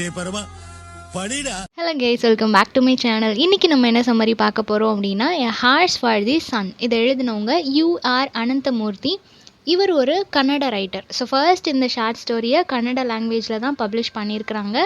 Hello guys, welcome back to my channel. இன்றைக்கி நம்ம என்ன சம்மரி பார்க்க போகிறோம் அப்படின்னா, a horse for the sun. இதை எழுதினவங்க யூஆர் அனந்தமூர்த்தி. இவர் ஒரு கன்னட ரைட்டர். ஸோ ஃபர்ஸ்ட் இந்த ஷார்ட் ஸ்டோரியை கன்னட லாங்குவேஜில் தான் பப்ளிஷ் பண்ணியிருக்கிறாங்க.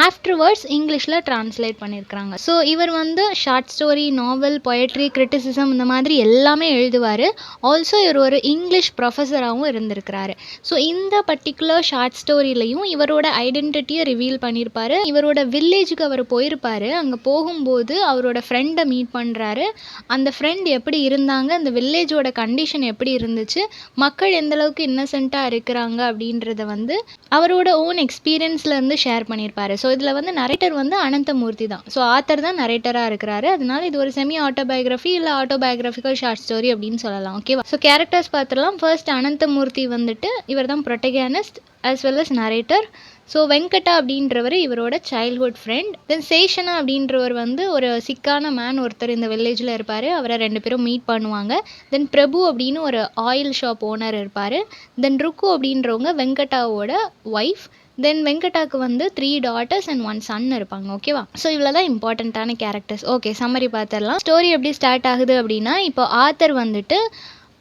ஆஃப்டர்வர்ட்ஸ் இங்கிலீஷில் ட்ரான்ஸ்லேட் பண்ணியிருக்கிறாங்க. ஸோ இவர் வந்து ஷார்ட் ஸ்டோரி, நாவல், பொயட்ரி, கிரிட்டிசிசம் இந்த மாதிரி எல்லாமே எழுதுவார். ஆல்சோ இவர் ஒரு இங்கிலீஷ் ப்ரொஃபஸராகவும் இருந்திருக்கிறாரு. ஸோ இந்த பர்டிகுலர் ஷார்ட் ஸ்டோரியிலையும் இவரோட ஐடென்டிட்டியை ரிவீல் பண்ணியிருப்பார். இவரோட வில்லேஜுக்கு அவர் போயிருப்பார். அங்கே போகும்போது அவரோட ஃப்ரெண்டை மீட் பண்ணுறாரு. அந்த ஃப்ரெண்ட் எப்படி இருந்தாங்க, அந்த வில்லேஜோட கண்டிஷன் எப்படி இருந்துச்சு, மக்கள் எந்தளவுக்கு இன்னசென்ட்டாக இருக்கிறாங்க அப்படின்றத வந்து அவரோட ஓன் எக்ஸ்பீரியன்ஸ்லேருந்து ஷேர் பண்ணியிருப்பாரு. ஸோ இதில் வந்து நரேட்டர் வந்து அனந்தமூர்த்தி தான். ஸோ ஆத்தர் தான் நரேட்டராக இருக்கிறாரு. அதனால இது ஒரு செமி ஆட்டோபயோகிராஃபி இல்லை ஆட்டோபயோகிராஃபிக்கல் ஷார்ட் ஸ்டோரி அப்படின்னு சொல்லலாம். ஓகேவா? ஸோ கேரக்டர்ஸ் பார்த்துடலாம். ஃபர்ஸ்ட் அனந்தமூர்த்தி வந்துட்டு இவர் தான் protagonist as well as narrator. So Venkata அப்படின்றவர் இவரோட சைல்ட்ஹுட் ஃப்ரெண்ட். தென் சேஷனா அப்படின்றவர் வந்து ஒரு சிக்கான மேன் ஒருத்தர் இந்த வில்லேஜில் இருப்பார். அவரை ரெண்டு பேரும் மீட் பண்ணுவாங்க. தென் பிரபு அப்படின்னு ஒரு ஆயில் ஷாப் ஓனர் இருப்பார். தென் ருக்கு அப்படின்றவங்க வெங்கடாவோட ஒய்ஃப். தென் வெங்கடாக்கு வந்து 3 daughters and 1 son இருப்பாங்க. ஓகேவா? ஸோ இவ்வளோ தான் இம்பார்ட்டண்ட்டான கேரக்டர்ஸ். ஓகே, சம்மரி பார்த்துடலாம். ஸ்டோரி எப்படி ஸ்டார்ட் ஆகுது அப்படின்னா, இப்போ ஆத்தர் வந்துட்டு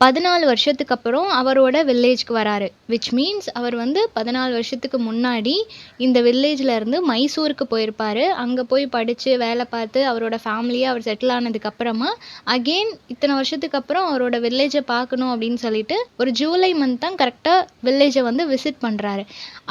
14 வருஷத்துக்கு அப்புறம் அவரோட வில்லேஜ்க்கு வராரு. விச் மீன்ஸ் அவர் வந்து 14 வருஷத்துக்கு முன்னாடி இந்த வில்லேஜில் இருந்து மைசூருக்கு போயிருப்பார். அங்கே போய் படித்து வேலை பார்த்து அவரோட ஃபேமிலியை அவர் செட்டில் ஆனதுக்கப்புறமா அகெயின் இத்தனை வருஷத்துக்கு அப்புறம் அவரோட வில்லேஜை பார்க்கணும் அப்படின்னு சொல்லிட்டு ஒரு ஜூலை மந்த் தான் கரெக்டாக வில்லேஜை வந்து விசிட் பண்ணுறாரு.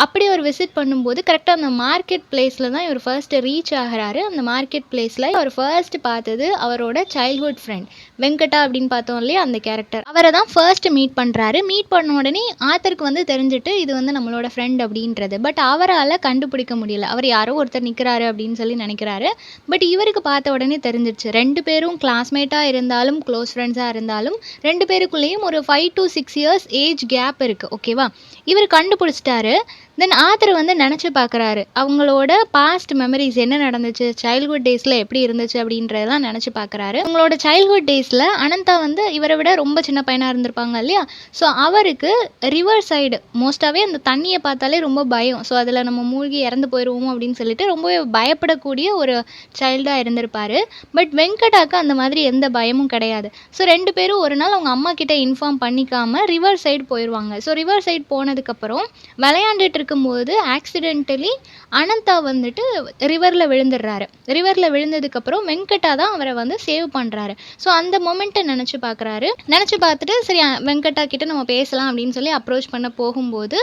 அப்படி அவர் விசிட் பண்ணும்போது கரெக்டாக அந்த மார்க்கெட் பிளேஸில் தான் இவர் ஃபர்ஸ்ட் ரீச் ஆகிறாரு. அந்த மார்க்கெட் பிளேஸில் அவர் ஃபர்ஸ்ட் பார்த்தது அவரோட சைல்ட்ஹுட் ஃப்ரெண்ட் வெங்கடா அப்படின்னு பார்த்தோம் இல்லையா, அந்த கேரக்டர். அவரை தான் ஃபர்ஸ்ட் மீட் பண்ணுறாரு. மீட் பண்ண உடனே ஆத்தருக்கு வந்து தெரிஞ்சுட்டு இது வந்து நம்மளோட ஃப்ரெண்ட் அப்படின்றது. பட் அவரால் கண்டுபிடிக்க முடியல. அவர் யாரோ ஒருத்தர் நிற்கிறாரு அப்படின்னு சொல்லி நினைக்கிறாரு. பட் இவருக்கு பார்த்த உடனே தெரிஞ்சிடுச்சு. ரெண்டு பேரும் கிளாஸ்மேட்டாக இருந்தாலும் க்ளோஸ் ஃப்ரெண்ட்ஸாக இருந்தாலும் ரெண்டு பேருக்குள்ளேயும் ஒரு 5 to 6 years ஏஜ் கேப் இருக்குது. ஓகேவா? இவர் கண்டுபிடிச்சிட்டாரு. தென் ஆத்தர் வந்து நினச்சி பார்க்குறாரு. அவங்களோட பாஸ்ட் மெமரிஸ் என்ன நடந்துச்சு, சைல்ட்ஹுட் டேஸில் எப்படி இருந்துச்சு அப்படின்றதெல்லாம் நினச்சி பார்க்குறாரு. அவங்களோட சைல்ட்ஹுட் டேஸில் அனந்தா வந்து இவரை விட ரொம்ப சின்ன பையனாக இருந்திருப்பாங்க இல்லையா. ஸோ அவருக்கு ரிவர் சைடு மோஸ்ட்டாகவே அந்த தண்ணியை பார்த்தாலே ரொம்ப பயம். ஸோ அதில் நம்ம மூழ்கி இறந்து போயிடுவோம் அப்படின்னு சொல்லிட்டு ரொம்பவே பயப்படக்கூடிய ஒரு சைல்டாக இருந்திருப்பார். பட் வெங்கடாக்கு அந்த மாதிரி எந்த பயமும் கிடையாது. ஸோ ரெண்டு பேரும் ஒரு நாள் அவங்க அம்மா கிட்ட இன்ஃபார்ம் பண்ணிக்காமல் ரிவர் சைடு போயிடுவாங்க. ஸோ ரிவர் சைடு போனதுக்கப்புறம் விளையாண்டுட்டு இருக்கும்போது ஆக்சிடென்டலி அனந்தா வந்துட்டு ரிவரில் விழுந்துடுறாரு. ரிவரில் விழுந்ததுக்கப்புறம் வெங்கடா தான் அவரை வந்து சேவ் பண்ணுறாரு. ஸோ அந்த மொமெண்ட்டை நினச்சி பார்க்குறாரு. நினச்சி பார்த்துட்டு சரி வெங்கடா கிட்ட நம்ம பேசலாம் அப்படின்னு சொல்லி அப்ரோச் பண்ண போகும்போது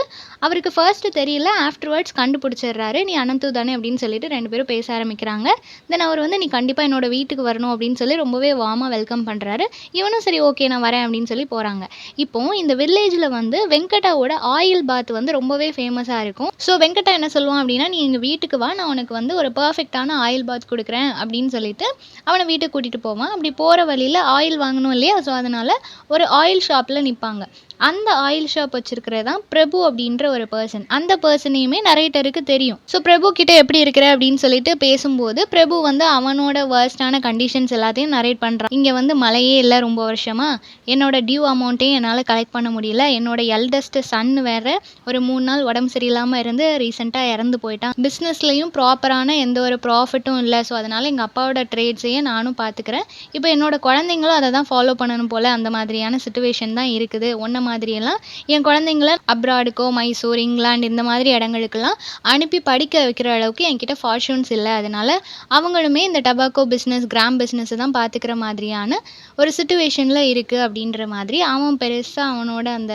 அவருக்கு ஃபர்ஸ்ட்டு தெரியல. ஆஃப்டர்வர்ட்ஸ் கண்டுபிடிச்சிடுறாரு. நீ அனந்து தானே அப்படின்னு சொல்லிட்டு ரெண்டு பேரும் பேச ஆரம்பிக்கிறாங்க. தென் அவர் வந்து நீ கண்டிப்பாக என்னோட வீட்டுக்கு வரணும் அப்படின்னு சொல்லி ரொம்பவே வார்மாக வெல்கம் பண்ணுறாரு. இவனும் சரி ஓகே நான் வரேன் அப்படின்னு சொல்லி போகிறாங்க. இப்போ இந்த வில்லேஜில் வந்து வெங்கடாவோட ஆயில் பாத் வந்து ரொம்பவே ஃபேமஸாக இருக்கும். ஸோ வெங்கடா என்ன சொல்லுவான் அப்படின்னா, நீ எங்கள் வீட்டுக்கு வா, நான் உனக்கு வந்து ஒரு பர்ஃபெக்டான ஆயில் பாத் கொடுக்குறேன் அப்படின்னு சொல்லிட்டு அவனை வீட்டுக்கு கூட்டிகிட்டு போவான். அப்படி போகிற வழியில் ஆயில் வாங்கணும் இல்லையா. ஸோ அதனால் ஒரு ஆயில் ஷாப்பில் நிற்பாங்க. அந்த ஆயில் ஷாப் வச்சிருக்கிறது தான் பிரபு அப்படின்ற ஒரு பர்சன். அந்த பர்சனையுமே நரேட்டருக்கு தெரியும். ஸோ பிரபு கிட்ட எப்படி இருக்கிற அப்படின்னு சொல்லிட்டு பேசும்போது பிரபு வந்து அவனோட வர்ஸ்டான கண்டிஷன்ஸ் எல்லாத்தையும் நரேட் பண்ணுறான். இங்கே வந்து மழையே இல்லை ரொம்ப வருஷமா, என்னோட டியூ அமௌண்ட்டையும் என்னால் கலெக்ட் பண்ண முடியல, என்னோட எல்டஸ்ட் சன் வேற ஒரு 3 நாள் உடம்பு சரியில்லாமல் இருந்து ரீசெண்டாக இறந்து போயிட்டான், பிஸ்னஸ்லையும் ப்ராப்பரான எந்த ஒரு ப்ராஃபிட்டும் இல்லை, ஸோ அதனால் எங்கள் அப்பாவோட ட்ரேட்ஸையே நானும் பார்த்துக்கிறேன், இப்போ என்னோட குழந்தைங்களும் அதை தான் ஃபாலோ பண்ணணும் போல், அந்த மாதிரியான சுச்சுவேஷன் தான் இருக்குது. ஒன்றை மாதிரியெல்லாம் என் குழந்தைங்கள அப்ராடுக்கோ மைசூர் இங்கிலாந்து இந்த மாதிரி இடங்களுக்கெல்லாம் அனுப்பி படிக்க வைக்கிற அளவுக்கு என்கிட்ட ஃபார்ச்சூன்ஸ் இல்லை, அதனால் அவங்களுமே இந்த டபாக்கோ பிஸ்னஸ் கிராம் பிஸ்னஸை தான் பார்த்துக்கிற மாதிரியான ஒரு சுச்சுவேஷனில் இருக்குது அப்படின்ற மாதிரி அவன் பெருசாக அவனோட அந்த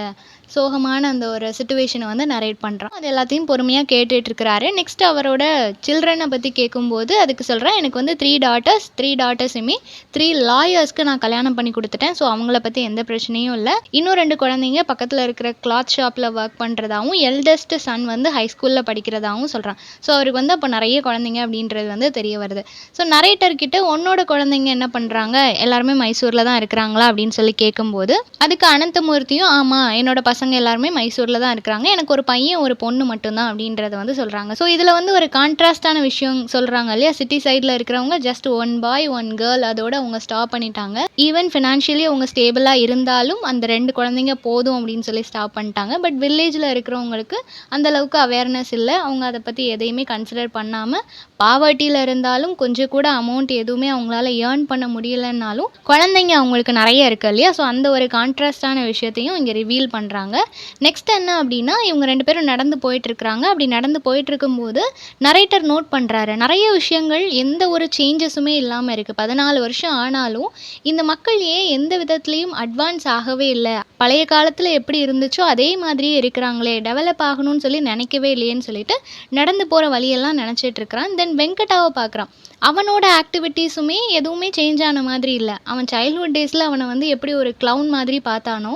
சோகமான அந்த ஒரு சுச்சுவேஷனை வந்து நரேட் பண்ணுறான். அது எல்லாத்தையும் பொறுமையாக கேட்டுட்ருக்கிறாரு. நெக்ஸ்ட் அவரோட சில்ட்ரனை பற்றி கேட்கும்போது அதுக்கு சொல்கிறேன், எனக்கு வந்து 3 டாட்டர்ஸுமே 3 லாயர்ஸ்க்கு நான் கல்யாணம் பண்ணி கொடுத்துட்டேன். ஸோ அவங்கள பற்றி எந்த பிரச்சனையும் இல்லை. இன்னும் 2 குழந்தைங்க பக்கத்தில் இருக்கிற கிளாத் ஷாப்பில் ஒர்க் பண்ணுறதாகவும் எல்டஸ்ட் சன் வந்து ஹைஸ்கூலில் படிக்கிறதாகவும் சொல்கிறான். ஸோ அவருக்கு வந்து அப்போ நிறைய குழந்தைங்க அப்படின்றது வந்து தெரிய வருது. ஸோ நரேட்டர்கிட்ட உன்னோட குழந்தைங்க என்ன பண்ணுறாங்க, எல்லாருமே மைசூரில் தான் இருக்கிறாங்களா அப்படின்னு சொல்லி கேட்கும்போது அதுக்கு அனந்தமூர்த்தியும் ஆமாம் என்னோட பசங்க பசங்க எல்லாருமே மைசூரில் தான் இருக்கிறாங்க, எனக்கு ஒரு பையன் ஒரு பொண்ணு மட்டும்தான் அப்படின்றத வந்து சொல்கிறாங்க. ஸோ இதில் வந்து ஒரு கான்ட்ராஸ்டான விஷயம் சொல்கிறாங்க இல்லையா, சிட்டி சைடில் இருக்கிறவங்க ஜஸ்ட் 1 பாய் 1 கேர்ள் அதோட அவங்க ஸ்டாப் பண்ணிட்டாங்க. ஈவன் ஃபினான்ஷியலி அவங்க ஸ்டேபிளாக இருந்தாலும் அந்த 2 குழந்தைங்க போதும் அப்படின்னு சொல்லி ஸ்டாப் பண்ணிட்டாங்க. பட் வில்லேஜில் இருக்கிறவங்களுக்கு அந்த அளவுக்கு அவேர்னஸ் இல்லை, அவங்க அதை பற்றி எதையுமே கன்சிடர் பண்ணாமல் பாவர்ட்டியில் இருந்தாலும் கொஞ்சம் கூட அமௌண்ட் எதுவுமே அவங்களால ஏர்ன் பண்ண முடியலைன்னாலும் குழந்தைங்க அவங்களுக்கு நிறைய இருக்குது இல்லையா. ஸோ அந்த ஒரு கான்ட்ராஸ்டான விஷயத்தையும் இங்கே ரிவீல் பண்ணுறாங்க. நெக்ஸ்ட் என்ன அப்படின்னா, இவங்க 2 பேரும் நடந்து போயிட்டுருக்குறாங்க. அப்படி நடந்து போயிட்டுருக்கும்போது நரேட்டர் நோட் பண்ணுறாரு, நிறைய விஷயங்கள் எந்த ஒரு சேஞ்சஸுமே இல்லாமல் இருக்குது. 14 வருஷம் ஆனாலும் இந்த மக்கள் ஏன் எந்த விதத்துலேயும் அட்வான்ஸ் ஆகவே இல்லை, பழைய காலத்தில் எப்படி இருந்துச்சோ அதே மாதிரியே இருக்கிறாங்களே, டெவலப் ஆகணும்னு சொல்லி நினைக்கவே இல்லையேன்னு சொல்லிட்டு நடந்து போகிற வழியெல்லாம் நினச்சிட்டு இருக்கிறான். தென் வெங்கட்டாவை பார்க்குறான். அவனோட ஆக்டிவிட்டீஸுமே எதுவுமே சேஞ்ச் ஆன மாதிரி இல்லை. அவன் சைல்ட்ஹுட் டேஸில் அவனை வந்து எப்படி ஒரு க்ளவுன் மாதிரி பார்த்தானோ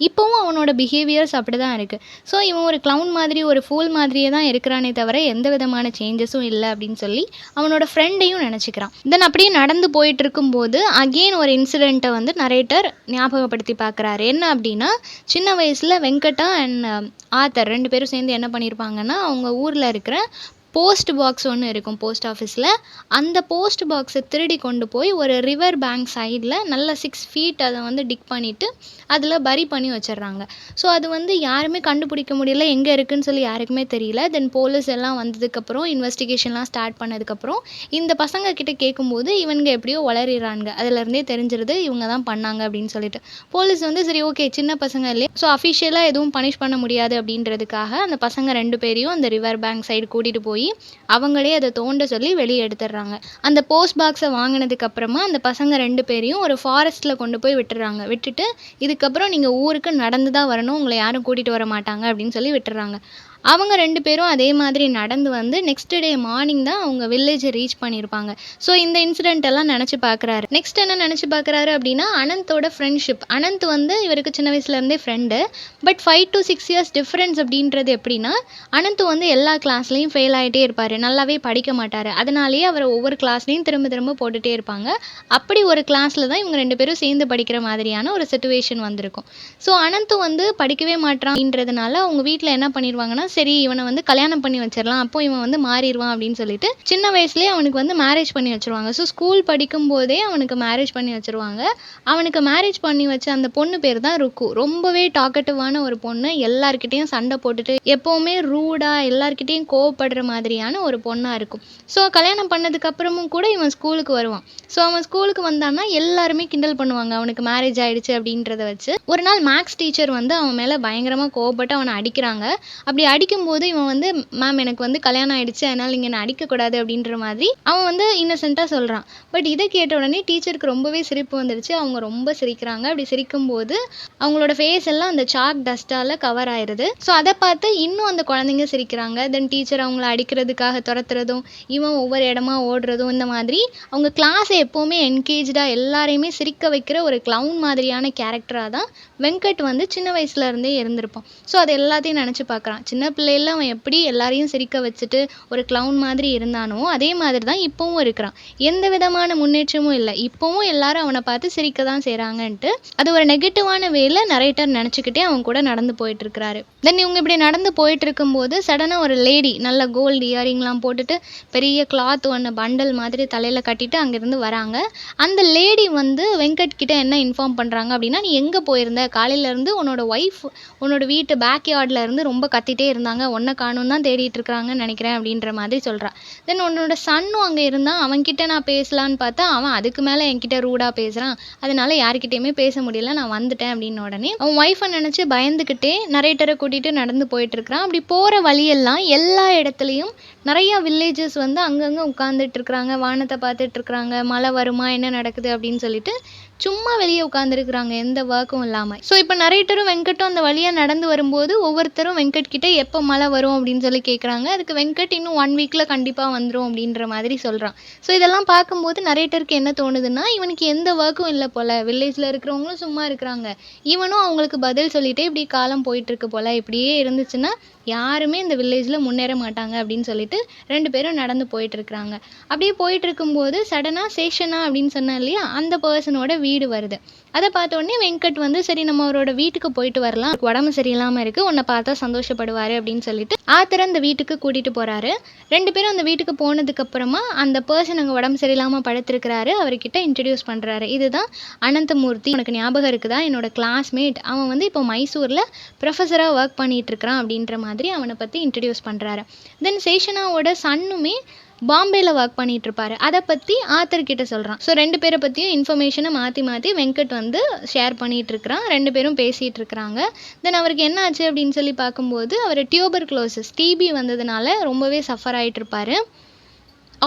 இப்போவும் அவனோட பிஹேவியர்ஸ் அப்படி தான் இருக்குது. ஸோ இவன் ஒரு க்ளவுன் மாதிரி ஒரு ஃபூல் மாதிரியே தான் இருக்கிறானே தவிர எந்த விதமான சேஞ்சஸும் இல்லை அப்படின்னு சொல்லி அவனோட ஃப்ரெண்டையும் நினச்சிக்கிறான். தென் அப்படியே நடந்து போயிட்டு இருக்கும்போது அகெயின் ஒரு இன்சிடெண்ட்டை வந்து நரேட்டர் ஞாபகப்படுத்தி பார்க்குறாரு. என்ன அப்படின்னா, சின்ன வயசில் வெங்கட்டா அண்ட் ஆத்தர் 2 பேரும் சேர்ந்து என்ன பண்ணியிருப்பாங்கன்னா, அவங்க ஊரில் இருக்கிற போஸ்ட் பாக்ஸ் ஒன்று இருக்கும் போஸ்ட் ஆஃபீஸில். அந்த போஸ்ட் பாக்ஸை திருடி கொண்டு போய் ஒரு ரிவர் பேங்க் சைடில் நல்ல 6 ஃபீட் அதை வந்து டிக் பண்ணிவிட்டு அதில் பரி பண்ணி வச்சிடுறாங்க. ஸோ அது வந்து யாருமே கண்டுபிடிக்க முடியல, எங்கே இருக்குதுன்னு சொல்லி யாருக்குமே தெரியல. தென் போலீஸ் எல்லாம் வந்ததுக்கப்புறம் இன்வெஸ்டிகேஷன்லாம் ஸ்டார்ட் பண்ணதுக்கப்புறம் இந்த பசங்க கிட்ட கேட்கும்போது இவனுங்க எப்படியோ வளரிடுறாங்க. அதுலேருந்தே தெரிஞ்சிருது இவங்க தான் பண்ணாங்க அப்படின்னு சொல்லிட்டு. போலீஸ் வந்து சரி ஓகே சின்ன பசங்க இல்லையா, ஸோ அஃபிஷியலாக எதுவும் பனிஷ் பண்ண முடியாது அப்படின்றதுக்காக அந்த பசங்க 2 பேரையும் அந்த ரிவர் பேங்க் சைடு கூட்டிகிட்டு போய் அவங்களே அதை தோண்ட சொல்லி வெளியே எடுத்துடுறாங்க. அந்த போஸ்ட் பாக்ஸை வாங்கினதுக்கு அப்புறமா அந்த பசங்க 2 பேரையும் ஒரு ஃபாரஸ்ட்டில் கொண்டு போய் விட்டுறாங்க. விட்டுட்டு இதுக்கப்புறம் நீங்கள் ஊருக்கு நடந்து தான் வரணும், உங்களை யாரும் கூட்டிகிட்டு வர மாட்டாங்க அப்படின்னு சொல்லி விட்டுறாங்க. அவங்க 2 பேரும் அதே மாதிரி நடந்து வந்து நெக்ஸ்ட் டே மார்னிங் தான் அவங்க வில்லேஜை ரீச் பண்ணியிருப்பாங்க. ஸோ இந்த இன்சிடென்ட் எல்லாம் நினச்சி பார்க்குறாரு. நெக்ஸ்ட் என்ன நினச்சி பார்க்குறாரு அப்படின்னா, அனந்தோட ஃப்ரெண்ட்ஷிப். அனந்த் வந்து இவருக்கு சின்ன வயசுலேருந்தே friend. But 5 to 6 years difference அப்படின்றது எப்படின்னா, அனந்த் வந்து எல்லா கிளாஸ்லேயும் ஃபெயில் ஆகிட்டே இருப்பார், நல்லாவே படிக்க மாட்டார். அதனாலேயே அவர் ஒவ்வொரு கிளாஸ்லேயும் திரும்ப திரும்ப போட்டுகிட்டே இருப்பாங்க. அப்படி ஒரு கிளாஸில் தான் இவங்க 2 பேரும் சேர்ந்து படிக்கிற மாதிரியான ஒரு சிச்சுவேஷன் வந்திருக்கும். ஸோ அனந்த் வந்து படிக்கவே மாட்டான் அப்படின்றதுனால அவங்க வீட்டில் என்ன பண்ணிடுவாங்கன்னா, சரி இவனை வந்து கல்யாணம் பண்ணி வச்சிடலாம், அப்போ இவன் வந்து மாறிடுவான் அப்படின்னு சொல்லிட்டு சின்ன வயசுலேயே அவனுக்கு வந்து மேரேஜ் பண்ணி வச்சிருவாங்க. ஸோ ஸ்கூல் படிக்கும் போதே அவனுக்கு மேரேஜ் பண்ணி வச்சிருவாங்க. அவனுக்கு மேரேஜ் பண்ணி வச்ச அந்த பொண்ணு பேர் தான் ருக்கு. ரொம்பவே டாக்கட்டிவான ஒரு பொண்ணு, எல்லார்கிட்டையும் சண்டை போட்டுட்டு எப்போவுமே ரூடாக எல்லார்கிட்டையும் கோவப்படுற மாதிரியான ஒரு பொண்ணாக இருக்கும். ஸோ கல்யாணம் பண்ணதுக்கு அப்புறமும் கூட இவன் ஸ்கூலுக்கு வருவான். ஸோ அவன் ஸ்கூலுக்கு வந்தான்னா எல்லாருமே கிண்டல் பண்ணுவாங்க அவனுக்கு மேரேஜ் ஆயிடுச்சு அப்படின்றத வச்சு. ஒரு நாள் மேக்ஸ் டீச்சர் வந்து அவன் மேலே பயங்கரமாக கோவப்பட்டு அவனை அடிக்கிறாங்க. அப்படி அடிக்கும்போது இவன் வந்து, மேம் எனக்கு வந்து கல்யாணம் ஆயிடுச்சு அதனால் நீங்கள் என்னை அடிக்கக்கூடாது அப்படின்ற மாதிரி அவன் வந்து இன்னசென்ட்டாக சொல்கிறான். பட் இதை கேட்ட உடனே டீச்சருக்கு ரொம்பவே சிரிப்பு வந்துடுச்சு. அவங்க ரொம்ப சிரிக்கிறாங்க. அப்படி சிரிக்கும்போது அவங்களோட ஃபேஸ் எல்லாம் அந்த சாக் டஸ்ட்டால் கவர் ஆயிடுது. ஸோ அதை பார்த்து இன்னும் அந்த குழந்தைங்க சிரிக்கிறாங்க. தென் டீச்சர் அவங்கள அடிக்கிறதுக்காக துரத்துறதும் இவன் ஒவ்வொரு இடமா ஓடுறதும், இந்த மாதிரி அவங்க கிளாஸை எப்போவுமே என்கேஜாக எல்லாரையுமே சிரிக்க வைக்கிற ஒரு க்ளவுன் மாதிரியான கேரக்டராக தான் வெங்கட் வந்து சின்ன வயசுலேருந்தே இருந்திருப்பான். ஸோ அது எல்லாத்தையும் நினச்சி பார்க்குறான். சின்ன பிள்ளையில அவன் எப்படி எல்லாரையும் சிரிக்க வச்சுட்டு ஒரு க்ளவுன் மாதிரி இருந்தானோ அதே மாதிரி தான் இப்போவும் இருக்கிறான். எந்த விதமான முன்னேற்றமும் இல்லை, இப்போவும் எல்லாரும் அவனை பார்த்து சிரிக்க தான் செய்கிறாங்கன்ட்டு அது ஒரு நெகட்டிவான வேல நரேட்டர் நினச்சிக்கிட்டே அவன் கூட நடந்து போயிட்டு இருக்கிறாரு. தென் இவங்க இப்படி நடந்து போயிட்டு இருக்கும்போது சடனாக ஒரு லேடி நல்ல கோல்டு இயரிங்லாம் போட்டுட்டு பெரிய கிளாத் ஒன்று பண்டல் மாதிரி தலையில் கட்டிட்டு அங்கேருந்து வராங்க. அந்த லேடி வந்து வெங்கட் கிட்ட என்ன இன்ஃபார்ம் பண்ணுறாங்க அப்படின்னா, நீ எங்கே போயிருந்த, காலையிலேருந்து உன்னோட ஒய்ஃப் உன்னோட வீட்டு பேக் யார்டில் இருந்து ரொம்ப கத்திட்டே இருந்தாங்க, ஒன்றை காணும் தான் தேடிட்டு இருக்கிறாங்கன்னு நினைக்கிறேன் அப்படின்ற மாதிரி சொல்கிறான். தென் உன்னோட சன்னும் அங்கே இருந்தான், அவன்கிட்ட நான் பேசலான்னு பார்த்தா அவன் அதுக்கு மேலே என்கிட்ட ரூடாக பேசுகிறான், அதனால யார்கிட்டையுமே பேச முடியல, நான் வந்துட்டேன் அப்படின்னு உடனே அவன் ஒய்ஃபை நினச்சி பயந்துக்கிட்டே நரேட்டரை கூட்டிகிட்டு நடந்து போயிட்டுருக்கிறான். அப்படி போகிற வழியெல்லாம் எல்லா இடத்துலையும் நிறையா வில்லேஜஸ் வந்து அங்கங்கே உட்காந்துட்டு இருக்கிறாங்க, வானத்தை பார்த்துட்டு இருக்கிறாங்க, மழை வருமா என்ன நடக்குது அப்படின்னு சொல்லிட்டு சும்மா வெளியே உட்காந்துருக்குறாங்க, எந்த ஒர்க்கும் இல்லாமல். ஸோ இப்போ நரேட்டரும் வெங்கட்டும் அந்த வழியாக நடந்து வரும்போது ஒவ்வொருத்தரும் வெங்கட் கிட்ட எப்போ மழை வரும் அப்படின்னு சொல்லி கேட்குறாங்க. அதுக்கு வெங்கட் இன்னும் 1 வீக்கில் கண்டிப்பாக வந்துடும் அப்படின்ற மாதிரி சொல்கிறான். ஸோ இதெல்லாம் பார்க்கும்போது நரேட்டருக்கு என்ன தோணுதுன்னா, இவனுக்கு எந்த ஒர்க்கும் இல்லை போல், வில்லேஜில் இருக்கிறவங்களும் சும்மா இருக்கிறாங்க, இவனும் அவங்களுக்கு பதில் சொல்லிட்டே இப்படி காலம் போயிட்டுருக்கு போல், இப்படியே இருந்துச்சுன்னா யாருமே இந்த வில்லேஜில் முன்னேற மாட்டாங்க அப்படின்னு சொல்லிட்டு சொல்லிட்டு 2 பேரும் நடந்து போயிட்டுருக்குறாங்க. அப்படியே போயிட்டுருக்கும்போது சடனாக சேஷனா அப்படின்னு சொன்னேன் இல்லையா, அந்த பர்சனோட வீடு வருது. அதை பார்த்த உடனே வெங்கட் வந்து சரி நம்ம அவரோட வீட்டுக்கு போயிட்டு வரலாம், உடம்பு சரியில்லாமல் இருக்குது, உன்னை பார்த்தா சந்தோஷப்படுவார் அப்படின்னு சொல்லிட்டு ஆத்தர் அந்த வீட்டுக்கு கூட்டிகிட்டு போகிறாரு. 2 பேரும் அந்த வீட்டுக்கு போனதுக்கப்புறமா அந்த பர்சன் அங்கே உடம்பு சரியில்லாமல் படுத்திருக்கிறாரு. அவர்கிட்ட இன்ட்ரடியூஸ் பண்ணுறாரு. இதுதான் அனந்தமூர்த்தி, உனக்கு ஞாபகம் இருக்குதா, என்னோட கிளாஸ்மேட், அவன் வந்து இப்போ மைசூரில் ப்ரொஃபஸராக ஒர்க் பண்ணிகிட்டு இருக்கிறான் அப்படின்ற மாதிரி அவனை பற்றி இன்ட்ரடியூஸ் பண்ணுறாரு. தென் சேஷனாவோட சன்னுமே பாம்பேயில் ஒர்க் பண்ணிகிட்ருப்பாரு. அதை பற்றி ஆத்தர்கிட்ட சொல்கிறான். ஸோ 2 பேரை பற்றியும் இன்ஃபர்மேஷனை மாற்றி மாற்றி வெங்கட் வந்து ஷேர் பண்ணிகிட்ருக்கிறான். 2 பேரும் பேசிகிட்டு இருக்கிறாங்க. தென் அவருக்கு என்ன ஆச்சு அப்படின்னு சொல்லி பார்க்கும்போது அவர் டியூபர்குலோசிஸ் டிபி வந்ததுனால ரொம்பவே சஃபர் ஆகிட்ருப்பாரு.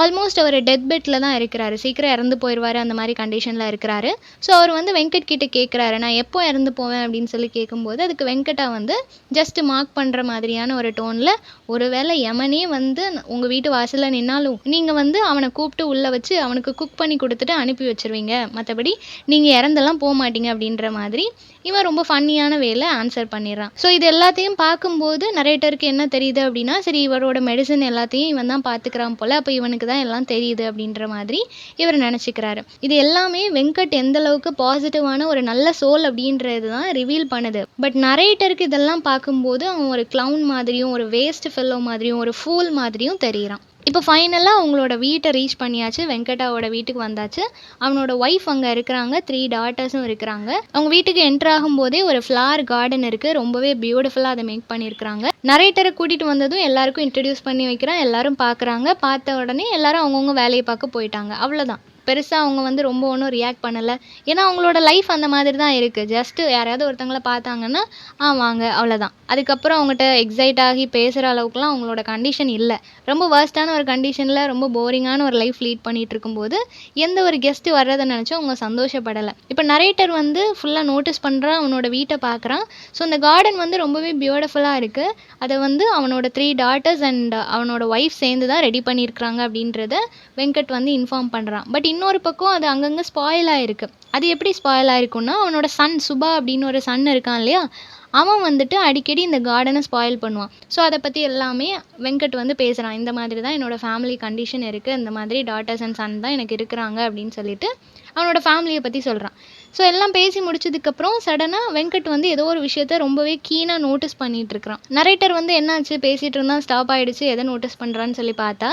ஆல்மோஸ்ட் அவர் டெத் பெட்டில் தான் இருக்கிறாரு. சீக்கிரம் இறந்து போயிடுவார் அந்த மாதிரி கண்டிஷனில் இருக்கிறாரு. ஸோ அவர் வந்து வெங்கட் கிட்ட கேட்குறாரு, நான் எப்போ இறந்து போவேன் அப்படின்னு சொல்லி கேட்கும்போது அதுக்கு வெங்கட்டா வந்து ஜஸ்ட் மார்க் பண்ணுற மாதிரியான ஒரு டோனில், ஒருவேளை யமனே வந்து உங்கள் வீட்டு வாசலில் நின்னாலும் நீங்கள் வந்து அவனை கூப்பிட்டு உள்ளே வச்சு அவனுக்கு குக் பண்ணி கொடுத்துட்டு அனுப்பி வச்சுருவீங்க, மற்றபடி நீங்கள் இறந்தெல்லாம் போக மாட்டீங்க அப்படின்ற மாதிரி இவன் ரொம்ப ஃபன்னியான வேலை ஆன்சர் பண்ணிடுறான். ஸோ இது எல்லாத்தையும் பார்க்கும்போது நரேட்டருக்கு என்ன தெரியுது அப்படின்னா, சரி இவரோட மெடிசன் எல்லாத்தையும் இவன் தான் பார்த்துக்கிறான் போல், அப்போ இவனுக்கு தான் எல்லாம் தெரியுது அப்படின்ற மாதிரி இவர் நினச்சிக்கிறாரு. இது எல்லாமே வெங்கட் எந்த அளவுக்கு பாசிட்டிவான ஒரு நல்ல சோல் அப்படின்றது தான் ரிவீல் பண்ணுது. பட் நரேட்டருக்கு இதெல்லாம் பார்க்கும்போது அவன் ஒரு கிளவுன் மாதிரியும் ஒரு வேஸ்ட் ஃபெல்லோ மாதிரியும் ஒரு ஃபூல் மாதிரியும் தெரிகிறான். இப்போ ஃபைனலாக அவங்களோட வீட்டை ரீச் பண்ணியாச்சு. வெங்கட்டாவோட வீட்டுக்கு வந்தாச்சு. அவனோட ஒய்ஃப் அங்கே இருக்கிறாங்க, 3 டாட்டர்ஸும் இருக்கிறாங்க. அவங்க வீட்டுக்கு என்ட்ரு ஆகும்போதே ஒரு ஃப்ளவர் கார்டன் இருக்குது, ரொம்பவே பியூட்டிஃபுல்லாக அதை மேக் பண்ணியிருக்கிறாங்க. நரேட்டரை கூட்டிகிட்டு வந்ததும் எல்லாருக்கும் இன்ட்ரடியூஸ் பண்ணி வைக்கிறான். எல்லாரும் பார்க்குறாங்க. பார்த்த உடனே எல்லாரும் அவங்கவுங்க வேலையை பார்க்க போயிட்டாங்க. அவ்வளோதான். பெருசாக அவங்க வந்து ரொம்ப ஒன்றும் ரியாக்ட் பண்ணலை. ஏன்னா அவங்களோட லைஃப் அந்த மாதிரி தான் இருக்குது. ஜஸ்ட்டு யாரையாவது ஒருத்தங்கள பார்த்தாங்கன்னா வாங்க, அவ்வளோதான். அதுக்கப்புறம் அவங்ககிட்ட எக்ஸைட் ஆகி பேசுகிற அளவுக்குலாம் அவங்களோட கண்டிஷன் இல்லை. ரொம்ப வேர்ஸ்ட்டான ஒரு கண்டிஷனில் ரொம்ப போரிங்கான ஒரு லைஃப் லீட் பண்ணிகிட்டு இருக்கும்போது எந்த ஒரு கெஸ்ட்டு வர்றதை நினச்சோ அவங்க சந்தோஷப்படலை. இப்போ நரேட்டர் வந்து ஃபுல்லாக நோட்டீஸ் பண்ணுறான், அவனோட வீட்டை பார்க்குறான். ஸோ அந்த கார்டன் வந்து ரொம்பவே பியூட்டிஃபுல்லாக இருக்குது. அதை வந்து அவனோட 3 டாட்டர்ஸ் அண்ட் அவனோட ஒய்ஃப் சேர்ந்து தான் ரெடி பண்ணியிருக்கிறாங்க அப்படின்றத வெங்கட் வந்து இன்ஃபார்ம் பண்ணுறான். பட் இன்னொரு பக்கம் அது அங்கங்கே ஸ்பாயில் ஆகிருக்கு. அது எப்படி ஸ்பாயில் ஆகிருக்குன்னா, அவனோட சன் சுபா அப்படின்னு ஒரு சன் இருக்கான் இல்லையா, அவன் வந்துட்டு அடிக்கடி இந்த கார்டனை ஸ்பாயில் பண்ணுவான். ஸோ அதை பற்றி எல்லாமே வெங்கட் வந்து பேசுகிறான். இந்த மாதிரி தான் என்னோடய ஃபேமிலி கண்டிஷன் இருக்குது, இந்த மாதிரி டாட்டர்ஸ் அண்ட் சன் தான் எனக்கு இருக்கிறாங்க அப்படின்னு சொல்லிட்டு அவனோட ஃபேமிலியை பற்றி சொல்கிறான். ஸோ எல்லாம் பேசி முடிச்சதுக்கப்புறம் சடனாக வெங்கட் வந்து ஏதோ ஒரு விஷயத்த ரொம்பவே கீனாக நோட்டீஸ் பண்ணிகிட்டு இருக்கிறான். நரேட்டர் வந்து என்னாச்சு பேசிகிட்டு இருந்தால் ஸ்டாப் ஆகிடுச்சு, எதை நோட்டீஸ் பண்ணுறான்னு சொல்லி பார்த்தா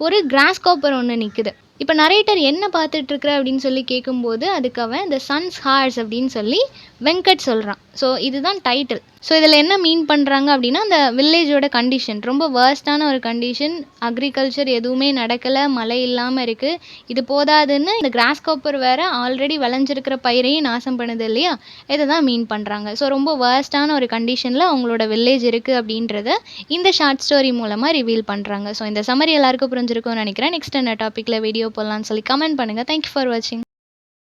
ஒரு கிராஸ் காப்பர் ஒன்று நிற்குது. இப்போ நரேட்டர் என்ன பார்த்துட்ருக்குற அப்படின்னு சொல்லி கேட்கும்போது அதுக்கு அவன் த சன்ஸ் ஹார்ஸ் அப்படின்னு சொல்லி வெங்கட் சொல்கிறான். ஸோ இதுதான் டைட்டில். ஸோ இதில் என்ன மீன் பண்ணுறாங்க அப்படின்னா, அந்த வில்லேஜோட கண்டிஷன் ரொம்ப வேர்ஸ்டான ஒரு கண்டிஷன், அக்ரிகல்ச்சர் எதுவுமே நடக்கலை, மழை இல்லாமல் இருக்குது. இது போதாதுன்னு இந்த கிராஸ் காப்பர் வேறு ஆல்ரெடி விளைஞ்சிருக்கிற பயிரையும் நாசம் பண்ணுது இல்லையா, இதை தான் மீன் பண்ணுறாங்க. ஸோ ரொம்ப வேர்ஸ்டான ஒரு கண்டிஷனில் அவங்களோட வில்லேஜ் இருக்குது அப்படின்றத இந்த ஷார்ட் ஸ்டோரி மூலமாக ரிவீல் பண்ணுறாங்க. ஸோ இந்த சம்மரி எல்லாருக்கும் புரிஞ்சிருக்கும்னு நினைக்கிறேன். நெக்ஸ்ட் என்ன டாப்பிக்கில் வீடியோ போடலான்னு சொல்லி கமெண்ட் பண்ணுங்கள். தேங்க்யூ ஃபார் வாட்சிங்.